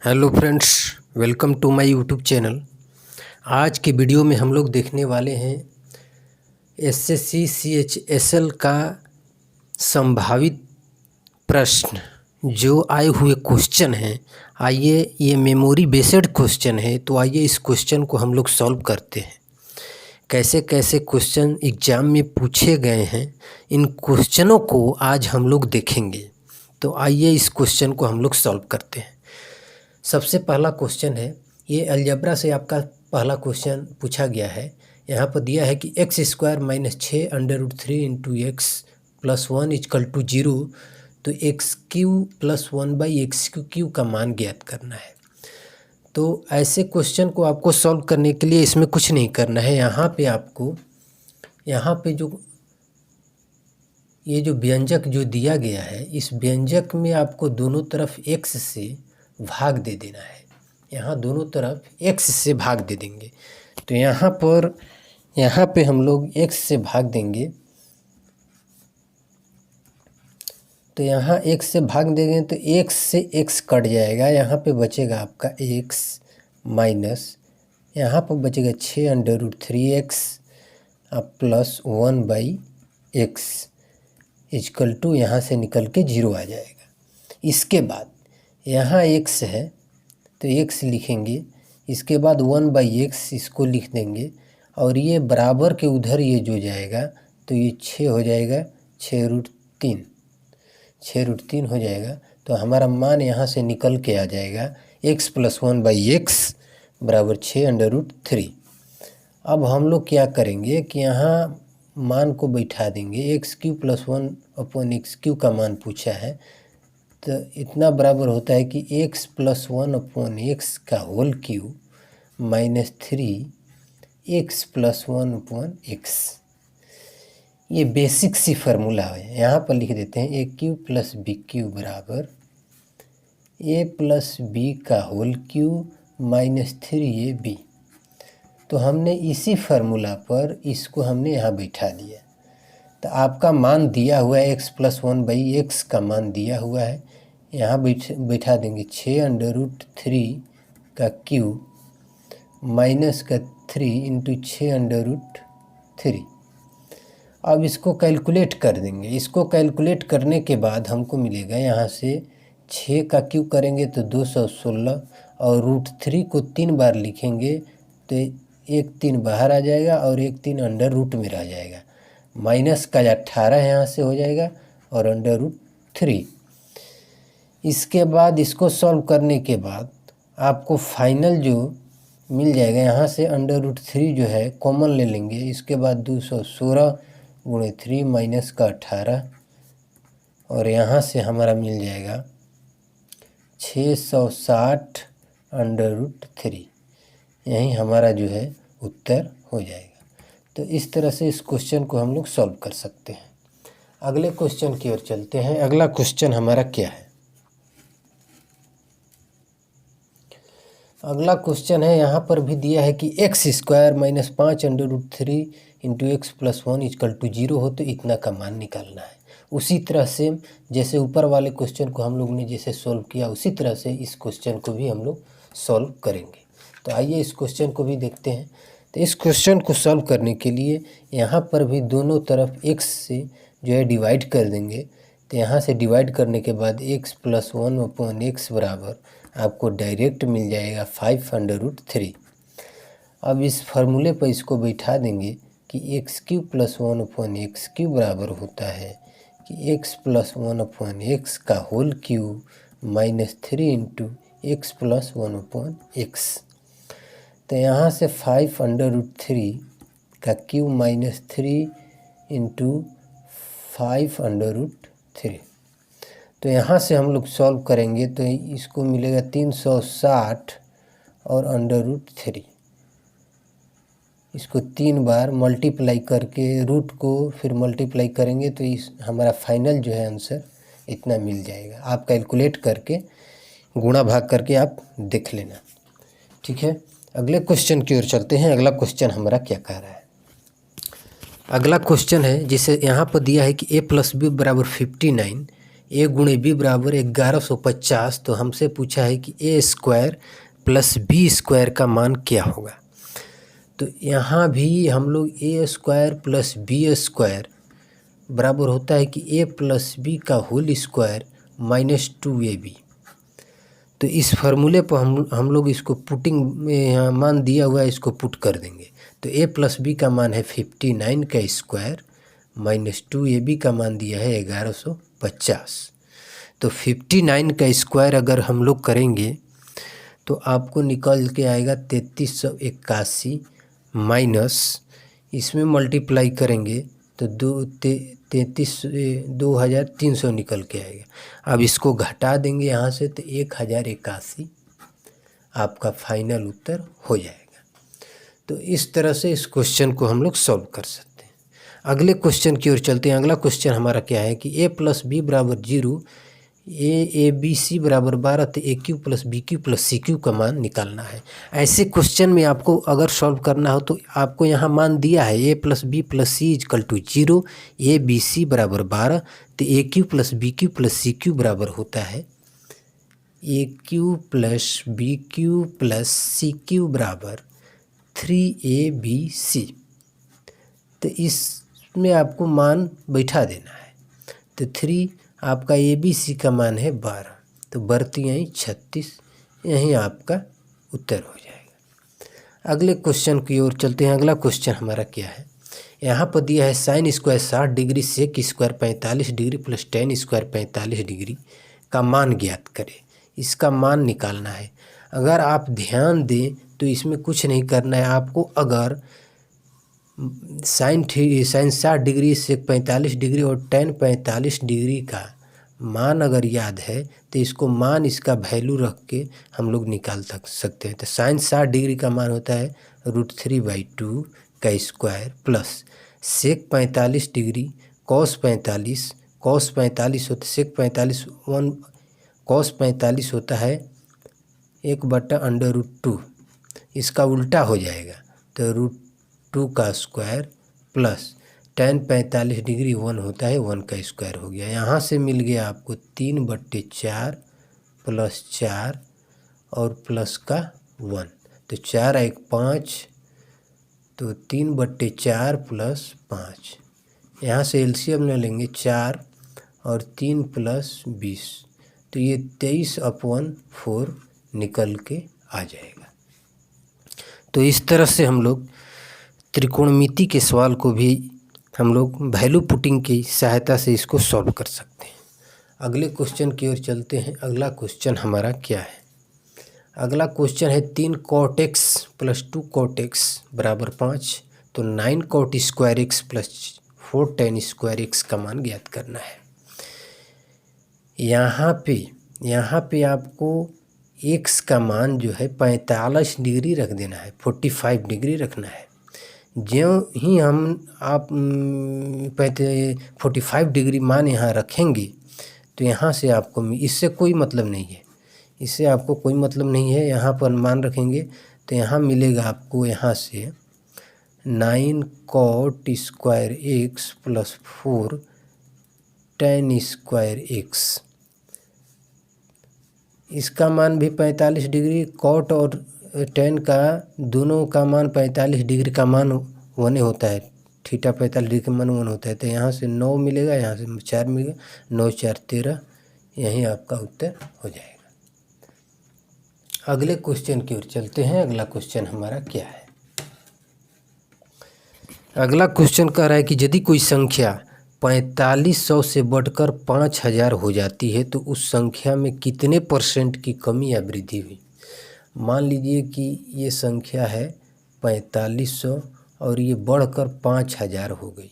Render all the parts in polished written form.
Hello friends, welcome to my YouTube channel. आज के video में हम लोग देखने वाले हैं एसएससी सीएचएसएल का संभावित प्रश्न जो आए हुए क्वेश्चन हैं। आइए, ये मेमोरी बेस्ड क्वेश्चन है, तो आइए इस क्वेश्चन को हम लोग सॉल्व करते हैं। कैसे कैसे क्वेश्चन एग्ज़ाम में पूछे गए हैं, इन क्वेश्चनों को आज हम लोग देखेंगे। तो आइए इस क्वेश्चन को हम लोग सॉल्व करते हैं। सबसे पहला क्वेश्चन है, ये अलजेब्रा से आपका पहला क्वेश्चन पूछा गया है। यहाँ पर दिया है कि x square minus 6√3 into x plus 1 equal to 0। तो एक्स क्यू प्लस 1/x³ का मान ज्ञात करना है। तो ऐसे क्वेश्चन को आपको सॉल्व करने के लिए इसमें कुछ नहीं करना है। यहाँ पे आपको ये जो व्यंजक जो दिया गया है, इस व्यंजक में आपको दोनों तरफ x से भाग दे देना है। यहाँ दोनों तरफ x से भाग दे देंगे। तो यहाँ पे हम लोग x से भाग देंगे। तो यहाँ x से भाग देंगे तो x से x कट जाएगा। यहाँ पे बचेगा आपका x माइनस, यहाँ पर बचेगा 6√3x plus 1/x is equal to, यहाँ से निकल के 0 आ जाएगा। इसके बाद यहाँ x है तो x लिखेंगे। इसके बाद 1/x इसको लिख देंगे और ये बराबर के उधर ये जो जाएगा तो ये 6 हो जाएगा, 6√3 हो जाएगा। तो हमारा मान यहाँ से निकल के आ जाएगा x प्लस 1/x बराबर 6√3। अब हम लोग क्या करेंगे कि यहाँ मान को बैठा देंगे। x³ प्लस 1/x³ का मान पूछा है, तो इतना बराबर होता है कि x प्लस 1/x का whole cube minus 3x plus 1/x। ये बेसिक सी फार्मूला है। यहाँ पर लिख देते हैं a³ प्लस b³ बराबर a प्लस b का होल क्यूब माइनस 3ab। तो हमने इसी फार्मूला पर इसको हमने यहाँ बैठा दिया। तो आपका मान दिया हुआ है x प्लस 1/x का मान दिया हुआ है। यहाँ बैठा देंगे 6√3 का क्यूब माइनस का 3 इंटू 6√3। अब इसको कैलकुलेट कर देंगे। इसको कैलकुलेट करने के बाद हमको मिलेगा, यहाँ से 6 का क्यूब करेंगे तो 216 और √3 को 3 बार लिखेंगे तो 1 3 बाहर आ जाएगा और 1 3 अंडर रूट में रह जाएगा। माइनस का 18 यहाँ से हो जाएगा और √3। इसके बाद इसको सॉल्व करने के बाद आपको फाइनल जो मिल जाएगा, यहाँ से √3 जो है कॉमन ले लेंगे। इसके बाद 216 गुणे 3 माइनस का 18 और यहाँ से हमारा मिल जाएगा 660 √3। यही हमारा जो है उत्तर हो जाएगा। तो इस तरह से इस क्वेश्चन को हम लोग सॉल्व कर सकते हैं। अगले क्वेश्चन की ओर चलते हैं। अगला क्वेश्चन हमारा क्या है? अगला क्वेश्चन है, यहाँ पर भी दिया है कि x square minus 5√3 into x plus 1 equal to 0 हो तो इतना का मान निकालना है। उसी तरह से जैसे ऊपर वाले क्वेश्चन को हम लोग ने जैसे सॉल्व किया, उसी तरह से इस क्वेश्चन को भी हम लोग सॉल्व करेंगे। तो आइए इस क्वेश्चन को भी देखते हैं। तो इस क्वेश्चन को सॉल्व करने के लिए यहाँ पर भी दोनों तरफ x से जो है डिवाइड कर देंगे। तो यहाँ से डिवाइड करने के बाद x प्लस 1/x बराबर आपको डायरेक्ट मिल जाएगा 5√3। अब इस फार्मूले पर इसको बैठा देंगे कि x³ प्लस 1/x³ बराबर होता है कि x प्लस 1/x का whole cube minus 3 into x plus 1/x। तो यहाँ से 5√3 का क्यूब माइनस 3 इंटू 5√3। तो यहाँ से हम लोग सॉल्व करेंगे तो इसको मिलेगा 360 और √3। इसको 3 बार मल्टीप्लाई करके रूट को फिर मल्टीप्लाई करेंगे तो इस हमारा फाइनल जो है आंसर इतना मिल जाएगा। आप कैलकुलेट करके गुणा भाग करके आप देख लेना, ठीक है। अगले क्वेश्चन की ओर चलते हैं। अगला क्वेश्चन हमारा क्या कह रहा है? अगला क्वेश्चन है जिसे यहाँ पर दिया है कि a प्लस b बराबर 59 ए गुणे बी बराबर 1150। तो हमसे पूछा है कि ए स्क्वायर प्लस बी स्क्वायर का मान क्या होगा। तो यहाँ भी हम लोग ए स्क्वायर प्लस बी स्क्वायर बराबर होता है कि ए प्लस बी का होल स्क्वायर माइनस 2ab। तो इस फार्मूले पर हम लोग इसको पुटिंग में यहाँ मान दिया हुआ है, इसको पुट कर देंगे। तो ए प्लस बी का मान है 59 का स्क्वायर माइनस 2ab का मान दिया है 1150। तो 59 का स्क्वायर अगर हम लोग करेंगे तो आपको निकल के आएगा 3381 माइनस इसमें मल्टीप्लाई करेंगे तो 2300 निकल के आएगा। अब इसको घटा देंगे यहाँ से तो 1081 आपका फाइनल उत्तर हो जाएगा। तो इस तरह से इस क्वेश्चन को हम लोग सॉल्व कर सकते हैं। अगले क्वेश्चन की ओर चलते हैं। अगला क्वेश्चन हमारा क्या है कि ए प्लस बी बराबर 0, ए बी सी बराबर 12, तो A cube plus B cube plus C cube का मान निकालना है। ऐसे क्वेश्चन में आपको अगर सॉल्व करना हो तो आपको यहाँ मान दिया है A plus B plus C equal to 0, A B C बराबर 12, तो A cube plus B cube plus C cube बराबर होता है A cube plus B cube plus C cube बराबर 3abc। तो इसमें आपको मान बैठा देना है। तो 3 आपका ABC का मान है 12, तो बढ़ती यहीं 36, यहीं आपका उत्तर हो जाएगा। अगले क्वेश्चन की ओर चलते हैं। अगला क्वेश्चन हमारा क्या है, यहाँ पर दिया है sine square 60 degree sec square 45 degree plus tan square 45 degree का मान ज्ञात करें। इसका मान निकालना है। अगर आप ध्यान दें तो इसमें कुछ नहीं करना है आपको। अगर साइन 60 डिग्री से 45 डिग्री और टेन 45 डिग्री का मान अगर याद है तो इसको मान इसका वैल्यू रख के हम लोग निकाल सकते हैं। तो साइन 60 डिग्री का मान होता है √3/2 का square plus sec 45 degree cos 45 होता सेक 45 1 कॉस 45 होता है 1/√2। इसका उल्टा हो जाएगा तो √2 का स्क्वायर प्लस टेन 45 डिग्री 1 होता है 1 का स्क्वायर हो गया। यहाँ से मिल गया आपको 3/4 प्लस 4 और प्लस का 1, तो 4 1 5, तो 3/4 प्लस 5। यहाँ से एलसीएम ले लेंगे 4 और 3 प्लस 20, तो ये 23/4 निकल के आ जाएगा। तो इस तरह से हम लोग त्रिकोणमिति के सवाल को भी हम लोग वैल्यू पुटिंग की सहायता से इसको सॉल्व कर सकते हैं। अगले क्वेश्चन की ओर चलते हैं। अगला क्वेश्चन हमारा क्या है, अगला क्वेश्चन है 3 cot x plus 2 cot x बराबर 5, तो 9 cot square x plus 4 tan square x का मान ज्ञात करना है। यहाँ पे आपको x का मान जो है 45 डिग्री रख देना है, 45 डिग्री रखना है। ज्यों ही आप 45 डिग्री मान यहाँ रखेंगे तो यहाँ से आपको, इससे कोई मतलब नहीं है, इससे आपको कोई मतलब नहीं है। यहाँ पर मान रखेंगे तो यहाँ मिलेगा आपको यहाँ से 9 cot square x plus 4 tan square x। इसका मान भी 45 डिग्री, कॉट और टेन का दोनों का मान 45 डिग्री का मान 1 होता है, थीटा 45 डिग्री का मान 1 होता है। तो यहाँ से 9 मिलेगा, यहाँ से 4 मिलेगा, 9 4 13, यही आपका उत्तर हो जाएगा। अगले क्वेश्चन की ओर चलते हैं। अगला क्वेश्चन हमारा क्या है, अगला क्वेश्चन कह रहा है कि यदि कोई संख्या 4500 से बढ़कर 5000 हो जाती है तो उस संख्या में कितने % की कमी या वृद्धि हुई। मान लीजिए कि ये संख्या है 4500 और ये बढ़कर 5000 हो गई।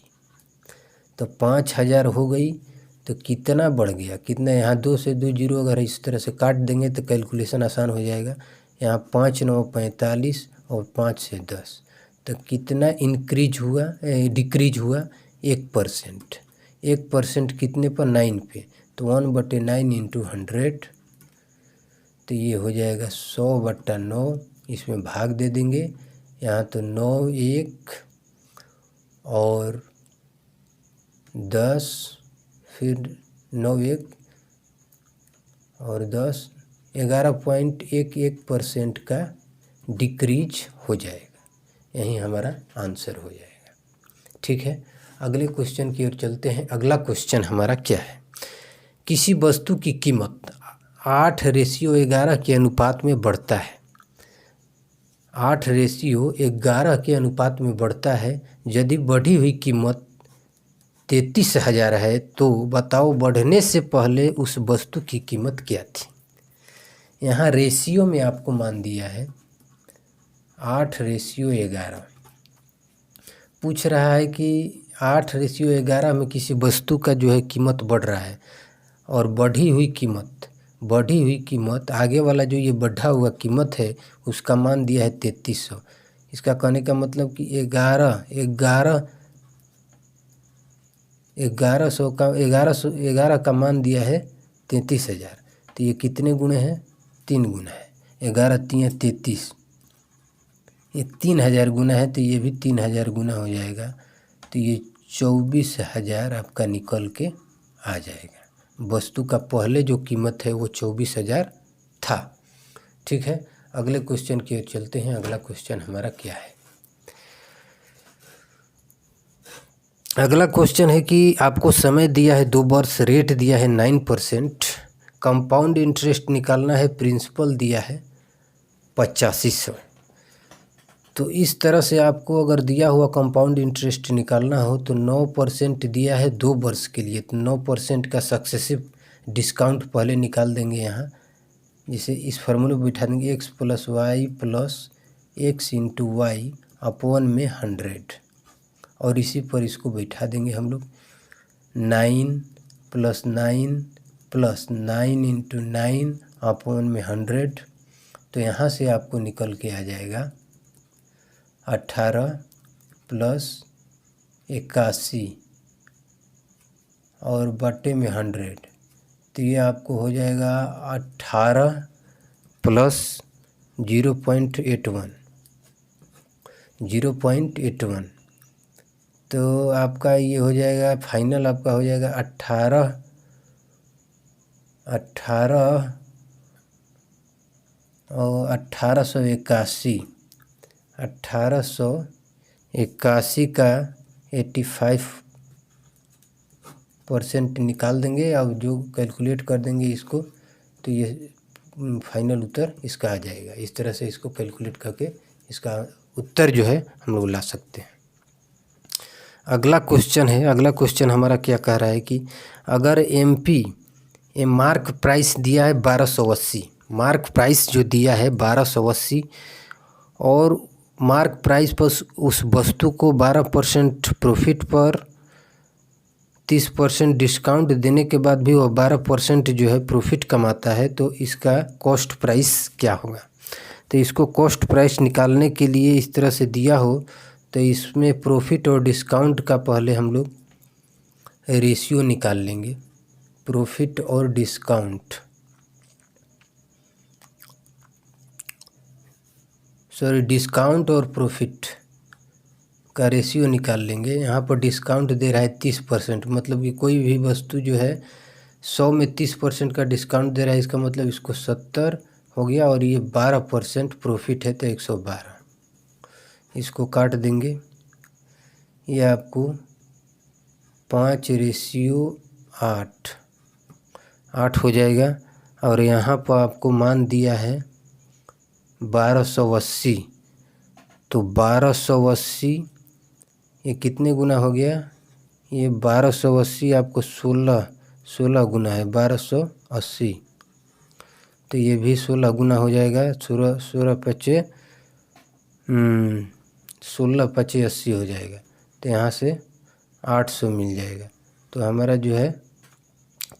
तो 5000 हो गई तो कितना बढ़ गया, कितना, यहाँ 2 से 2 जीरो अगर इस तरह से काट देंगे तो कैलकुलेशन आसान हो जाएगा। यहाँ 5 9 45 और 5 से 10, तो कितना इंक्रीज हुआ, डिक्रीज हुआ 1%। 1% कितने पर, 9 पे, तो 1/9 × 100, तो ये हो जाएगा 100/9। इसमें भाग दे देंगे, यहाँ तो 9 1 और 10, फिर 9 1 और 10 11.11% का डिक्रीज हो जाएगा। यही हमारा आंसर हो जाएगा। ठीक है, अगले क्वेश्चन की ओर चलते हैं। अगला क्वेश्चन हमारा क्या है? किसी वस्तु की कीमत 8:11 के अनुपात में बढ़ता है। 8:11 के अनुपात में बढ़ता है। यदि बढ़ी हुई कीमत 33,000 है तो बताओ बढ़ने से पहले उस वस्तु की कीमत क्या थी। यहाँ रेशियो में आपको मान दिया है 8:11। पूछ रहा है कि 8:11 में किसी वस्तु का जो है कीमत बढ़ रहा है और बढ़ी हुई कीमत आगे वाला जो ये बढ़ा हुआ कीमत है उसका मान दिया है 3300। इसका कहने का मतलब कि 11 का मान दिया है 33,000। तो ये कितने गुणे हैं? 3 गुना है। 11 3 33, ये 3000 गुना है, तो ये भी 3000 गुना हो जाएगा। तो ये 24,000 आपका निकल के आ जाएगा। वस्तु का पहले जो कीमत है वो 24,000 था। ठीक है, अगले क्वेश्चन की ओर चलते हैं। अगला क्वेश्चन हमारा क्या है? अगला क्वेश्चन है कि आपको समय दिया है 2 वर्ष, रेट दिया है 9%, कंपाउंड इंटरेस्ट निकालना है, प्रिंसिपल दिया है 8500। तो इस तरह से आपको अगर दिया हुआ कंपाउंड इंटरेस्ट निकालना हो तो 9% दिया है 2 वर्ष के लिए। तो 9% का सक्सेसिव डिस्काउंट पहले निकाल देंगे। यहाँ जैसे इस फार्मूले में बिठा देंगे x + y + x × y upon में 100, और इसी पर इसको बैठा देंगे हम लोग। 9 + 9 + 9 × 9 अपॉन में 100। तो यहाँ से आपको निकल के आ जाएगा 18 + 81 और बटे में 100। तो ये आपको हो जाएगा 18 + 0.81। तो आपका ये हो जाएगा फाइनल, आपका हो जाएगा 18 और 1881 का 85% निकाल देंगे। अब जो कैलकुलेट कर देंगे इसको, तो ये फाइनल उत्तर इसका आ जाएगा। इस तरह से इसको कैलकुलेट करके इसका उत्तर जो है हम लोग ला सकते हैं। अगला क्वेश्चन है। अगला क्वेश्चन हमारा क्या कह रहा है कि अगर मार्क प्राइस दिया है 1280, मार्क प्राइस जो दिया है 1280 और मार्क प्राइस पर उस वस्तु को 12% प्रॉफिट पर 30% डिस्काउंट देने के बाद भी वह 12% जो है प्रॉफिट कमाता है, तो इसका कॉस्ट प्राइस क्या होगा। तो इसको कॉस्ट प्राइस निकालने के लिए इस तरह से दिया हो तो इसमें प्रॉफिट और डिस्काउंट का पहले हम लोग रेशियो निकाल लेंगे। प्रॉफिट और डिस्काउंट, डिस्काउंट और प्रॉफिट का रेशियो निकाल लेंगे। यहाँ पर डिस्काउंट दे रहा है 30%, मतलब कि कोई भी वस्तु जो है 100 में 30% का डिस्काउंट दे रहा है, इसका मतलब इसको 70 हो गया, और ये 12% प्रॉफिट है तो 112। इसको काट देंगे, ये आपको 5:8 हो जाएगा। और यहाँ पर आपको मान दिया है 1280, तो 1280 ये कितने गुना हो गया? ये 1280 आपको 16 गुना है 1280, तो ये भी 16 गुना हो जाएगा। 16 × 5 = 80 हो जाएगा। तो यहाँ से 800 मिल जाएगा। तो हमारा जो है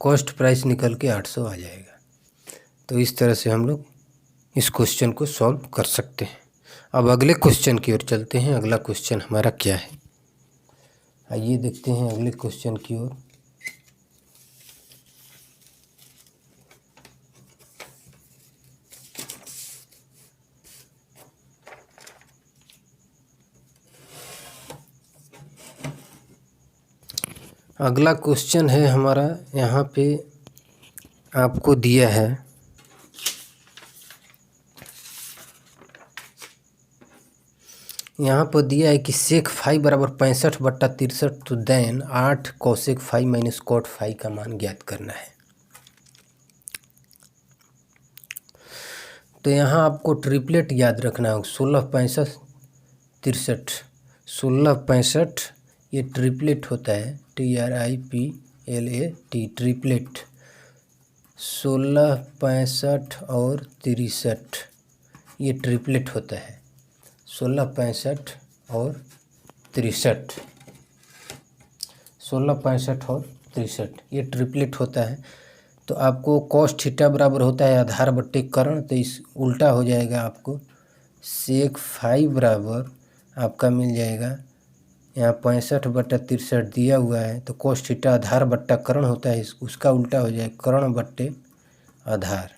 कॉस्ट प्राइस निकल के 800 आ जाएगा। तो इस तरह से हम लोग इस क्वेश्चन को सॉल्व कर सकते हैं। अब अगले क्वेश्चन की ओर चलते हैं। अगला क्वेश्चन हमारा क्या है, आइए देखते हैं अगले क्वेश्चन की ओर। अगला क्वेश्चन है हमारा यहाँ पे आपको दिया है यहाँ पर दिया है कि सेक फाई बराबर 65/63, तो then 8 cosec phi minus cot phi का मान ज्ञात करना है। तो यहाँ आपको ट्रिपलेट याद रखना होगा 16, 65, 63। 16, 65 ये ट्रिपलेट होता है, TRIPLAT ट्रिपलेट। 16, 65 और 63 ये ट्रिपलेट होता है। 16, 65 और 63, 16, 65 और 63 ये ट्रिपलेट होता है। तो आपको cos थीटा बराबर होता है आधार बट्टे कर्ण, तो इस उल्टा हो जाएगा। आपको सेक फाई बराबर आपका मिल जाएगा, यहाँ 65/63 दिया हुआ है, तो cos थीटा आधार बट्टा कर्ण होता है, उसका उल्टा हो जाएगा कर्ण बट्टे आधार।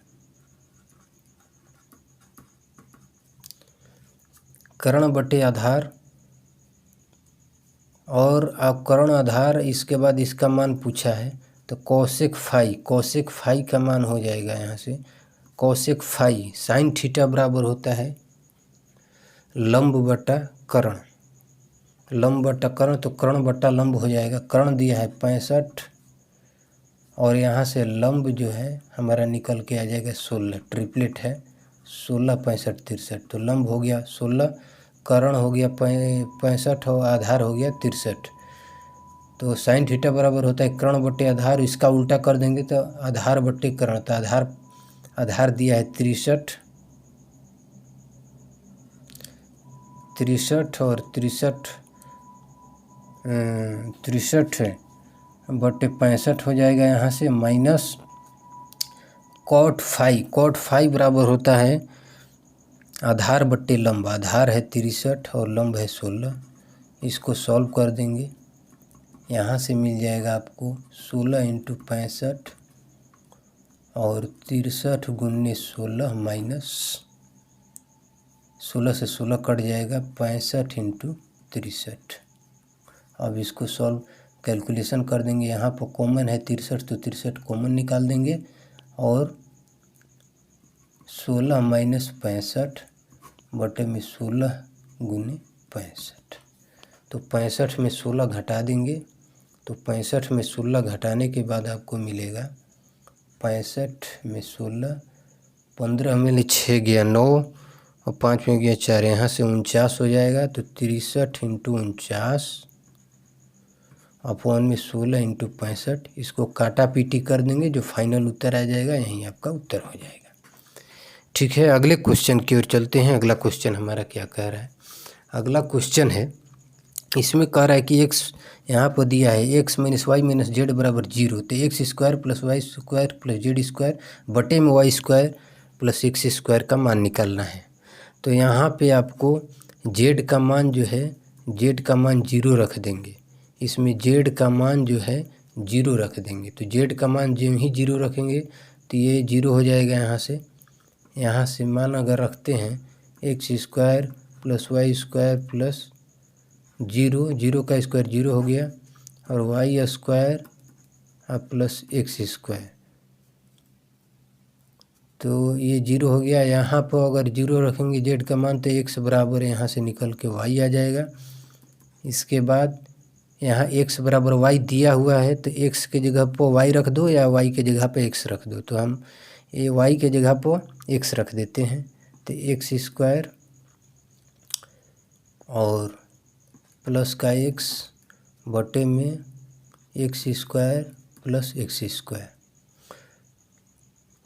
कर्ण बटे आधार, और आप कर्ण आधार, इसके बाद इसका मान पूछा है, तो कोसेक फाई का मान हो जाएगा यहाँ से कोसेक फाई साइन थीटा बराबर होता है लंब बटा कर्ण, लंब बटा कर्ण, तो कर्ण बटा लंब हो जाएगा। कर्ण दिया है 65 और यहाँ से लंब जो है हमारा निकल के आ जाएगा 16, ट्रिपलेट है 16, 65, 63, तो लंब हो गया 16, कर्ण हो गया 65 और आधार हो गया 63। तो साइन थीटा बराबर होता है कर्ण बट्टे आधार, इसका उल्टा कर देंगे तो आधार बट्टे कर्ण, तो आधार दिया है 63 और 63 बट्टे 65 हो जाएगा यहाँ से, माइनस कॉट फाई बराबर होता है आधार बट्टे लंब, आधार है 63 और लंब है 16। इसको सॉल्व कर देंगे, यहाँ से मिल जाएगा आपको 16 × 65 और 63 × 16 माइनस 16 से 16 कट जाएगा 65 × 63। अब इसको सॉल्व कैलकुलेशन कर देंगे, यहाँ पर कॉमन है 63, तो 63 कॉमन निकाल देंगे और 16 माइनस 65 बटे में 16 × 65, तो 65 में 16 घटा देंगे, तो 65 में 16 घटाने के बाद आपको मिलेगा 65 में 16, 15 में 6 गया 9 और 5 में गया 4, यहाँ से 49 हो जाएगा। तो 63 × 49 अपॉन में 16 × 65, इसको काटा पीटी कर देंगे, जो फाइनल उत्तर आ जाएगा यहीं आपका उत्तर हो जाएगा। ठीक है, अगले क्वेश्चन की ओर चलते हैं। अगला क्वेश्चन हमारा क्या कह रहा है? अगला क्वेश्चन है, इसमें कह रहा है कि x यहाँ पर दिया है x - y - z बराबर 0, तो x² + y² + z² बटे में y² + x² का मान निकालना है। तो यहाँ पे आपको z का मान जो है, z का मान 0 रख देंगे, इसमें z का मान जो है 0 रख देंगे। तो z का मान जो ही 0 रखेंगे तो ये 0 हो जाएगा। यहाँ से मान अगर रखते हैं x² + y² + 0 का स्क्वायर 0 हो गया और y² प्लस x², तो ये 0 हो गया। यहाँ पर अगर 0 रखेंगे z का मान तो x बराबर यहाँ से निकल के y आ जाएगा। इसके बाद यहाँ x बराबर y दिया हुआ है, तो x के जगह पर y रख दो या y के जगह पे x रख दो, तो हम ये y के जगह पर x रख देते हैं, तो x² और प्लस का x बटे में x² + x²,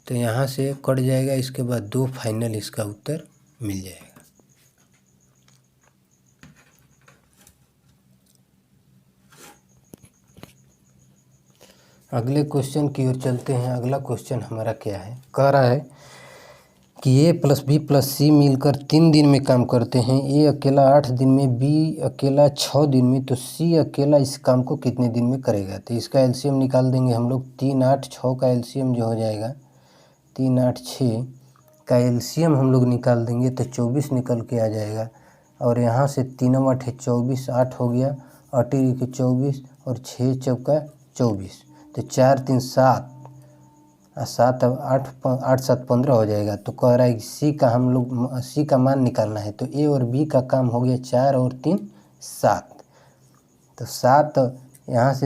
तो यहाँ से कट जाएगा। इसके बाद 2 फाइनल इसका उत्तर मिल जाएगा। अगले क्वेश्चन की ओर चलते हैं। अगला क्वेश्चन हमारा क्या है? कह रहा है कि a + b + c मिलकर 3 दिन में काम करते हैं। a अकेला 8 दिन में, b अकेला 6 दिन में, तो c अकेला इस काम को कितने दिन में करेगा? तो इसका एलसीएम निकाल देंगे हम लोग। 3, 8, 6 का एलसीएम जो हो जाएगा 3, 8, 6 का एलसीएम हम लोग निकाल देंगे तो 24 निकल के आ जाएगा। और यहाँ से 3 × 8 = 24, 8 हो गया, 8 × 24 और 6 × 4 = 24, तो 4, 3, 7, 7 8 8 7 15 हो जाएगा। तो कह रहा है कि सी का मान निकालना है। तो ए और बी का काम हो गया 4 और 3 7। तो 7 यहाँ से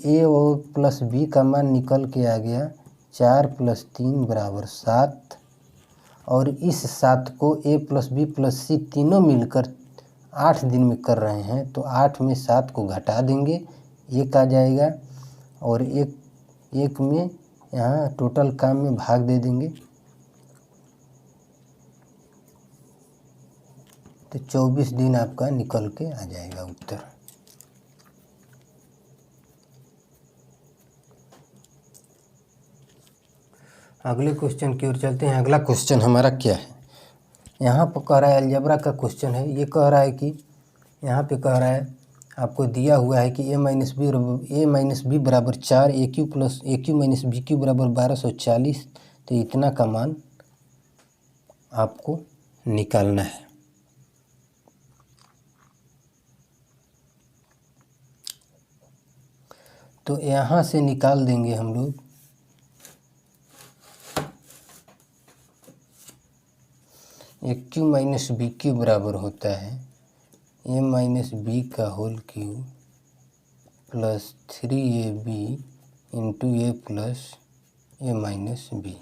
ए और प्लस बी का मान निकल के आ गया 4 + 3 = 7। और इस 7 को ए प्लस बी प्लस सी तीनों मिलकर 8 दिन में कर रहे हैं। तो 8 में 7 को घटा देंगे, 1 आ जाएगा। और एक में यहाँ टोटल काम में भाग दे देंगे। तो 24 दिन आपका निकल के आ जाएगा उत्तर। अगले क्वेश्चन की ओर चलते हैं। अगला क्वेश्चन हमारा क्या है, यहाँ पर कह रहा है अलजेब्रा का क्वेश्चन है। ये कह रहा है कि यहाँ पे कह रहा है आपको दिया हुआ है कि a - b बराबर 4, a³ - b³ बराबर 1240। तो इतना का मान आपको निकालना है। तो यहाँ से निकाल देंगे हम लोग a³ - b³ बराबर होता है a - b का whole cube plus 3ab × a + a - b।